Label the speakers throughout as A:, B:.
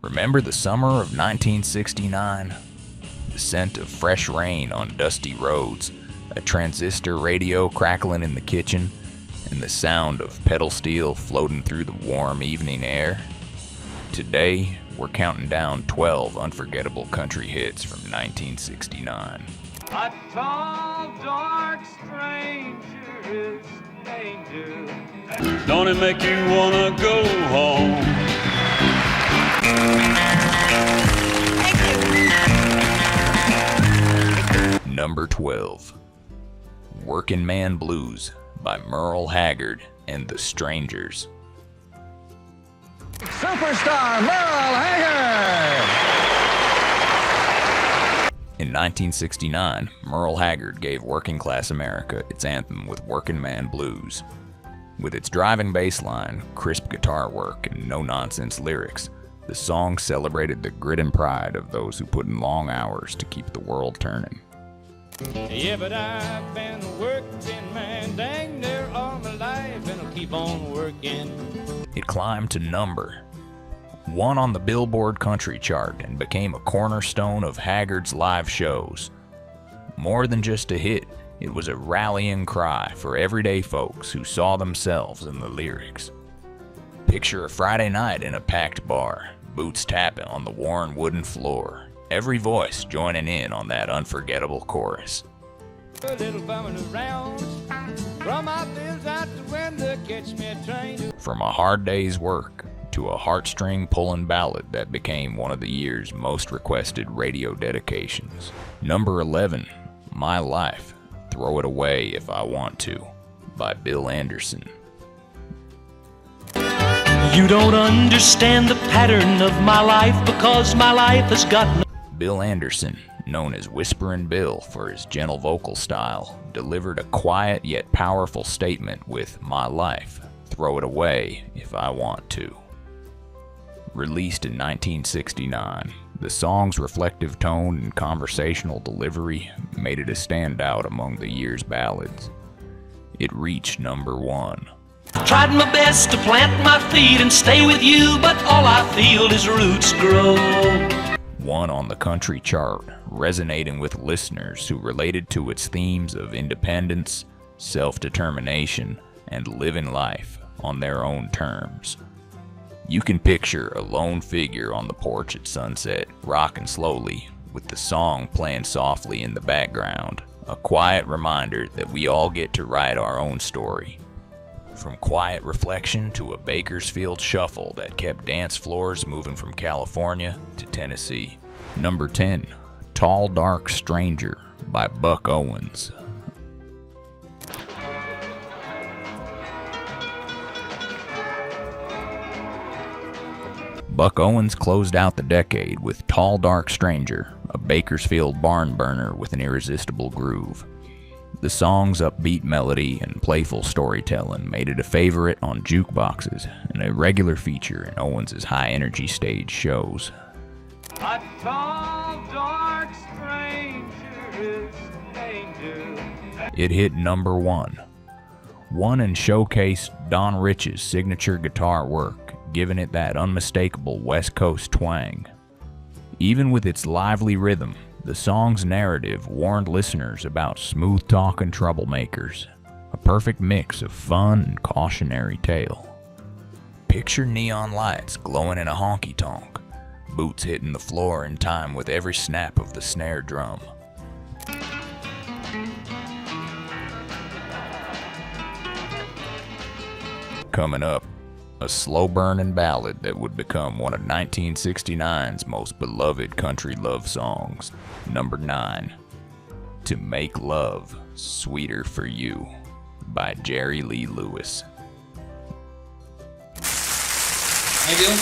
A: Remember the summer of 1969? The scent of fresh rain on dusty roads, a transistor radio crackling in the kitchen, and the sound of pedal steel floating through the warm evening air. Today, we're counting down 12 unforgettable country hits from 1969.
B: A tall, dark stranger is danger.
C: Don't it make you wanna go home?
A: Number 12. Working Man Blues by Merle Haggard and the Strangers.
D: Superstar Merle Haggard!
A: In 1969, Merle Haggard gave working class America its anthem with Working Man Blues. With its driving bass line, crisp guitar work, and no-nonsense lyrics, the song celebrated the grit and pride of those who put in long hours to keep the world turning.
B: Yeah, but I've been working, man, dang near all my life, and I'll keep on working.
A: It climbed to number 1 on the Billboard Country chart and became a cornerstone of Haggard's live shows. More than just a hit, it was a rallying cry for everyday folks who saw themselves in the lyrics. Picture a Friday night in a packed bar, boots tapping on the worn wooden floor, every voice joining in on that unforgettable chorus.
B: A little bumming around, from my bills out the window, catch me a train.
A: From a hard day's work to a heartstring-pulling ballad that became one of the year's most requested radio dedications. Number 11, My Life, Throw It Away If I Want To, by Bill Anderson.
E: You don't understand the pattern of my life because my life has got no...
A: Bill Anderson, known as Whisperin' Bill for his gentle vocal style, delivered a quiet yet powerful statement with My Life, Throw It Away If I Want To. Released in 1969, the song's reflective tone and conversational delivery made it a standout among the year's ballads. It reached number 1.
E: Tried my best to plant my feet and stay with you, but all I feel is roots grow.
A: 1 on the country chart, resonating with listeners who related to its themes of independence, self-determination, and living life on their own terms. You can picture a lone figure on the porch at sunset, rocking slowly, with the song playing softly in the background, a quiet reminder that we all get to write our own story. From quiet reflection to a Bakersfield shuffle that kept dance floors moving from California to Tennessee. Number 10, Tall Dark Stranger by Buck Owens. Buck Owens closed out the decade with Tall Dark Stranger, a Bakersfield barn burner with an irresistible groove. The song's upbeat melody and playful storytelling made it a favorite on jukeboxes and a regular feature in Owens' high-energy stage shows.
B: A tall, dark stranger is danger.
A: It hit number 1. Won and showcased Don Rich's signature guitar work, giving it that unmistakable West Coast twang. Even with its lively rhythm, the song's narrative warned listeners about smooth-talking troublemakers, a perfect mix of fun and cautionary tale. Picture neon lights glowing in a honky-tonk, boots hitting the floor in time with every snap of the snare drum. Coming up, a slow-burning ballad that would become one of 1969's most beloved country love songs. Number 9, To Make Love Sweeter for You by Jerry Lee Lewis.
F: Hey, Bill.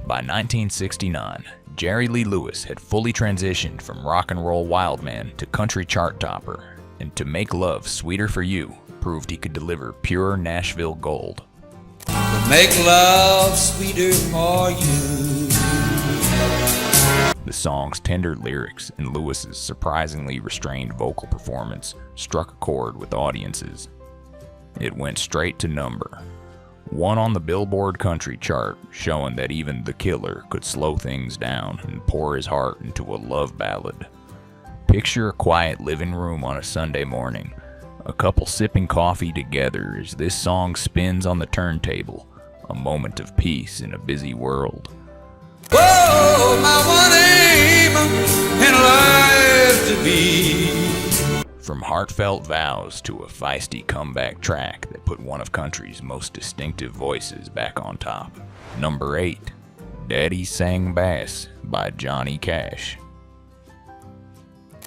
A: By 1969, Jerry Lee Lewis had fully transitioned from rock and roll wildman to country chart topper, and To Make Love Sweeter for You proved he could deliver pure Nashville gold.
F: To make love sweeter for you.
A: The song's tender lyrics and Lewis's surprisingly restrained vocal performance struck a chord with audiences. It went straight to number 1 on the Billboard Country chart, showing that even the killer could slow things down and pour his heart into a love ballad. Picture a quiet living room on a Sunday morning, a couple sipping coffee together as this song spins on the turntable, a moment of peace in a busy world.
F: Whoa, my one aim in life to be.
A: From heartfelt vows to a feisty comeback track that put one of country's most distinctive voices back on top. Number 8, Daddy Sang Bass by Johnny Cash.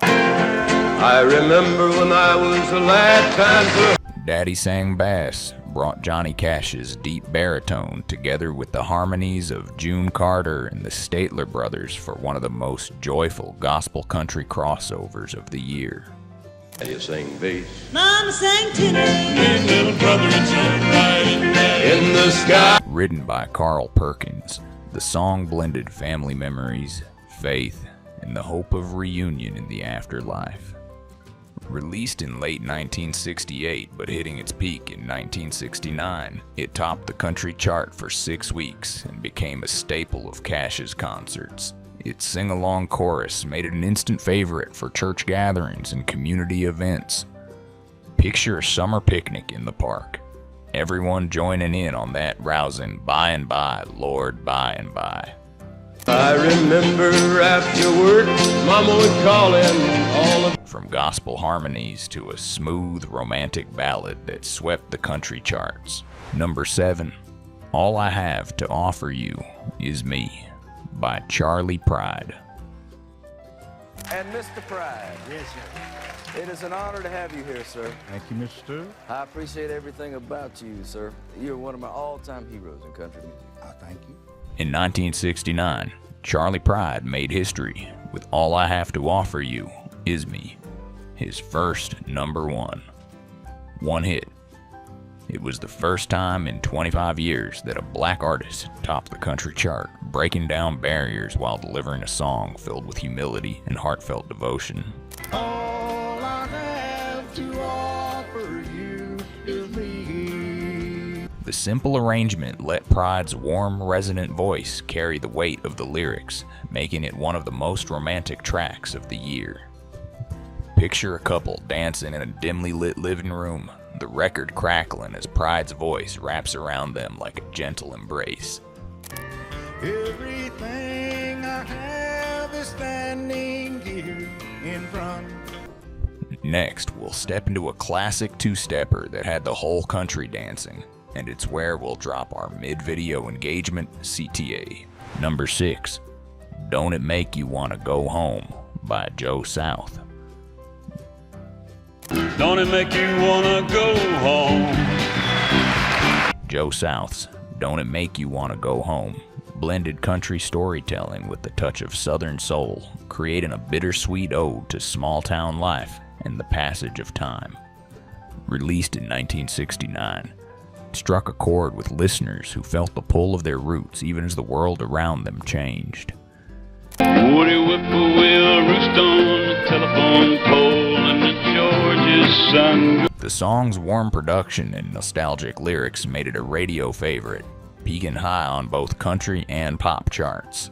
C: I remember when I was a lad trying to...
A: Daddy Sang Bass brought Johnny Cash's deep baritone together with the harmonies of June Carter and the Statler Brothers for one of the most joyful gospel country crossovers of the year.
C: You sing bass.
G: Mama sang tenor.
C: Big little brother, it's alright in the sky.
A: Written by Carl Perkins, the song blended family memories, faith, and the hope of reunion in the afterlife. Released in late 1968 but hitting its peak in 1969, it topped the country chart for 6 weeks and became a staple of Cash's concerts. Its sing-along chorus made it an instant favorite for church gatherings and community events. Picture a summer picnic in the park, everyone joining in on that rousing "By and by, Lord, by and by."
C: I remember after work, Mama would call in all of...
A: From gospel harmonies to a smooth romantic ballad that swept the country charts. Number 7, All I Have to Offer You Is Me by Charlie Pride.
H: And Mr. Pride.
I: Yes, sir.
H: It is an honor to have you here, sir.
I: Thank you, Mr. Stewart.
H: I appreciate everything about you, sir. You're one of my all-time heroes in country music.
I: Thank you.
A: In 1969, Charlie Pride made history with All I Have to Offer You Is Me, his first number 1. One hit. It was the first time in 25 years that a black artist topped the country chart, breaking down barriers while delivering a song filled with humility and heartfelt devotion.
I: All I have to offer you is me.
A: The simple arrangement let Pride's warm, resonant voice carry the weight of the lyrics, making it one of the most romantic tracks of the year. Picture a couple dancing in a dimly lit living room, the record crackling as Pride's voice wraps around them like a gentle embrace.
I: Everything I have is standing here in front.
A: Next, we'll step into a classic two-stepper that had the whole country dancing, and it's where we'll drop our mid-video engagement CTA. Number 6, Don't It Make You Wanna Go Home by Joe South.
C: Don't it make you wanna go home?
A: Joe South's Don't It Make You Wanna Go Home blended country storytelling with a touch of southern soul, creating a bittersweet ode to small-town life and the passage of time. Released in 1969, it struck a chord with listeners who felt the pull of their roots even as the world around them changed.
C: Woody whippoorwill roost on the telephone pole and the George's sun.
A: The song's warm production and nostalgic lyrics made it a radio favorite, peaking high on both country and pop charts.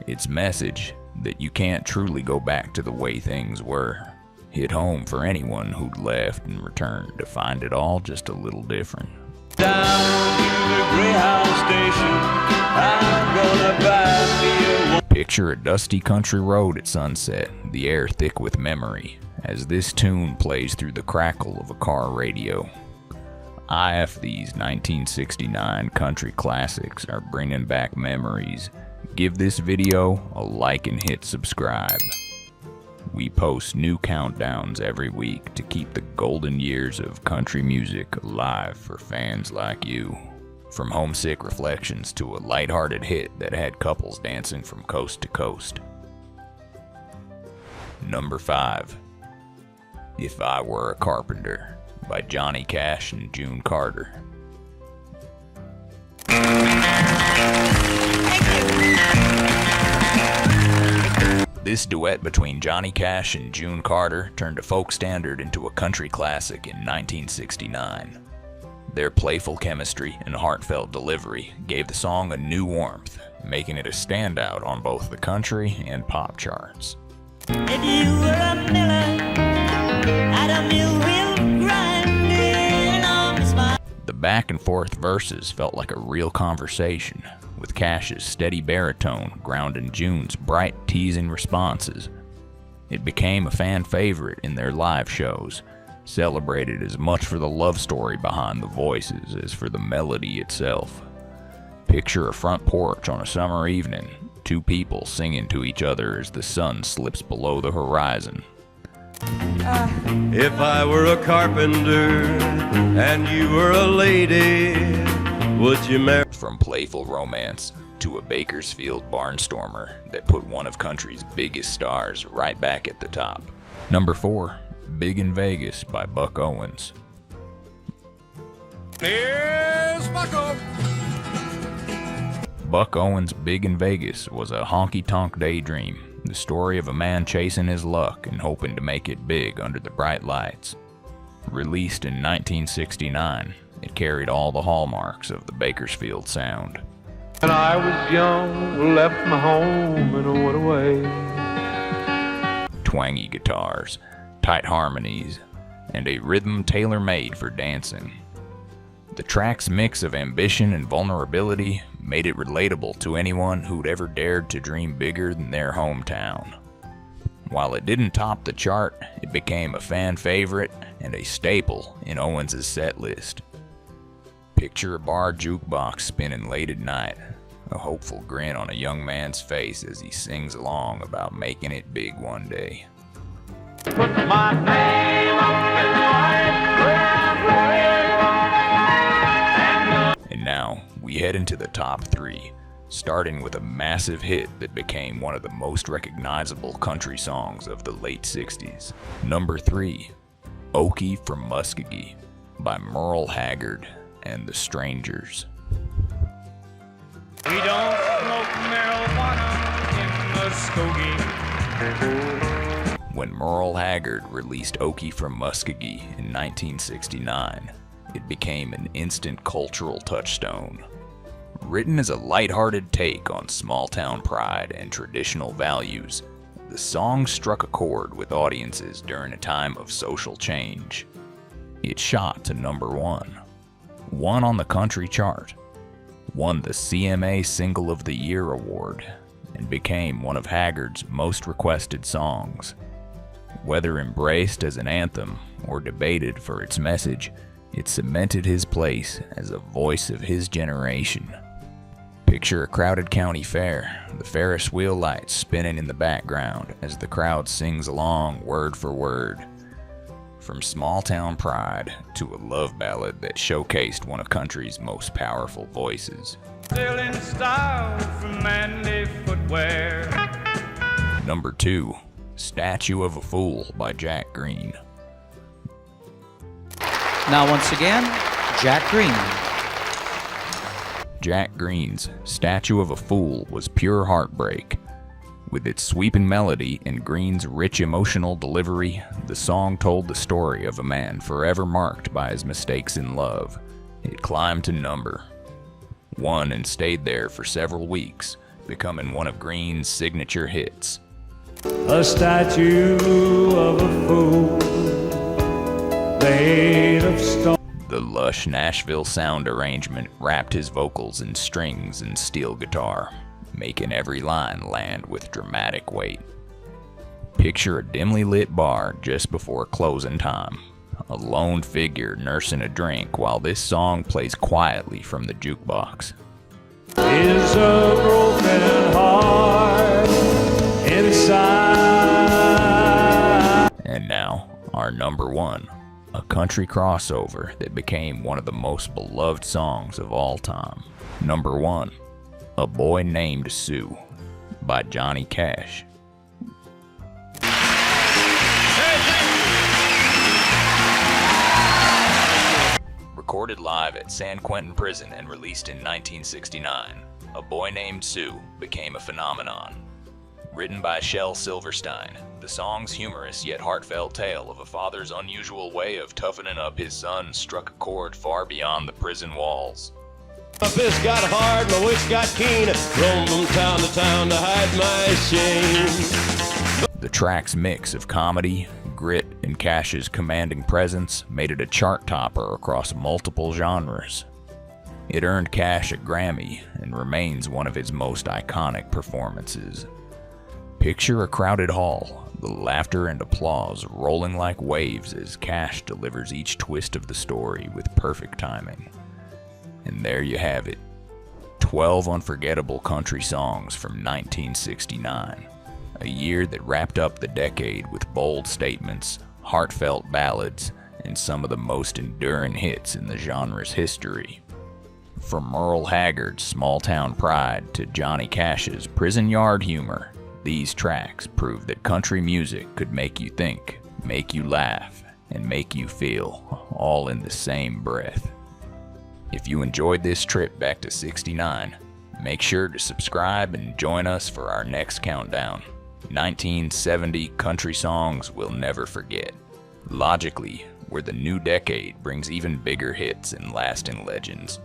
A: Its message, that you can't truly go back to the way things were, hit home for anyone who'd left and returned to find it all just a little different.
C: Down to the Greyhound station, I'm gonna buy me a...
A: Picture a dusty country road at sunset, the air thick with memory, as this tune plays through the crackle of a car radio. These 1969 country classics are bringing back memories. Give this video a like and hit subscribe. We post new countdowns every week to keep the golden years of country music alive for fans like you. From homesick reflections to a lighthearted hit that had couples dancing from coast to coast. Number 5, If I Were a Carpenter by Johnny Cash and June Carter. This duet between Johnny Cash and June Carter turned a folk standard into a country classic in 1969. Their playful chemistry and heartfelt delivery gave the song a new warmth, making it a standout on both the country and pop charts.
G: If you were a miller at a mill wheel grinding on the spot.
A: The back and forth verses felt like a real conversation, with Cash's steady baritone grounding June's bright, teasing responses. It became a fan favorite in their live shows, celebrated as much for the love story behind the voices as for the melody itself. Picture a front porch on a summer evening, two people singing to each other as the sun slips below the horizon.
J: If I were a carpenter and you were a lady, would you marry?
A: From playful romance to a Bakersfield barnstormer that put one of country's biggest stars right back at the top. Number 4, Big in Vegas by Buck Owens.
I: Here's Bucko.
A: Buck Owens' Big in Vegas was a honky-tonk daydream, the story of a man chasing his luck and hoping to make it big under the bright lights. Released in 1969, it carried all the hallmarks of the Bakersfield sound.
K: When I was young, left my home and went away.
A: Twangy guitars, tight harmonies, and a rhythm tailor-made for dancing. The track's mix of ambition and vulnerability made it relatable to anyone who'd ever dared to dream bigger than their hometown. While it didn't top the chart, it became a fan favorite and a staple in Owens' set list. Picture a bar jukebox spinning late at night, a hopeful grin on a young man's face as he sings along about making it big one day.
K: Put my name up in
A: And now, we head into the top 3, starting with a massive hit that became one of the most recognizable country songs of the late 60s. Number 3, Okie from Muskogee by Merle Haggard and the Strangers.
B: We don't smoke marijuana in Muskogee.
A: When Merle Haggard released Okie from Muskogee in 1969, it became an instant cultural touchstone. Written as a lighthearted take on small-town pride and traditional values, the song struck a chord with audiences during a time of social change. It shot to number 1, won on the country chart, won the CMA Single of the Year award, and became one of Haggard's most requested songs. Whether embraced as an anthem or debated for its message, it cemented his place as a voice of his generation. Picture a crowded county fair, the Ferris wheel lights spinning in the background as the crowd sings along word for word. From small-town pride to a love ballad that showcased one of country's most powerful voices.
B: Still in style from manly footwear.
A: Number 2, Statue of a Fool by Jack Green.
L: Now once again, Jack Green.
A: Jack Green's Statue of a Fool was pure heartbreak. With its sweeping melody and Green's rich emotional delivery, the song told the story of a man forever marked by his mistakes in love. It climbed to number 1 and stayed there for several weeks, becoming one of Green's signature hits.
M: A statue of a fool made of stone.
A: The lush Nashville sound arrangement wrapped his vocals in strings and steel guitar, making every line land with dramatic weight. Picture a dimly lit bar just before closing time, a lone figure nursing a drink while this song plays quietly from the jukebox.
M: Is a broken heart inside.
A: And now, our number 1, a country crossover that became one of the most beloved songs of all time. Number 1, A Boy Named Sue by Johnny Cash. Recorded live at San Quentin Prison and released in 1969, A Boy Named Sue became a phenomenon. Written by Shel Silverstein, the song's humorous yet heartfelt tale of a father's unusual way of toughening up his son struck a chord far beyond the prison walls.
J: My fist got hard, my wits got keen, roamed from town to town to hide my shame.
A: The track's mix of comedy, grit, and Cash's commanding presence made it a chart topper across multiple genres. It earned Cash a Grammy and remains one of his most iconic performances. Picture a crowded hall, the laughter and applause rolling like waves as Cash delivers each twist of the story with perfect timing. And there you have it, 12 unforgettable country songs from 1969, a year that wrapped up the decade with bold statements, heartfelt ballads, and some of the most enduring hits in the genre's history. From Merle Haggard's Small Town Pride to Johnny Cash's Prison Yard humor, these tracks prove that country music could make you think, make you laugh, and make you feel, all in the same breath. If you enjoyed this trip back to '69, make sure to subscribe and join us for our next countdown. 1970 country songs we'll never forget. Logically, where the new decade brings even bigger hits and lasting legends.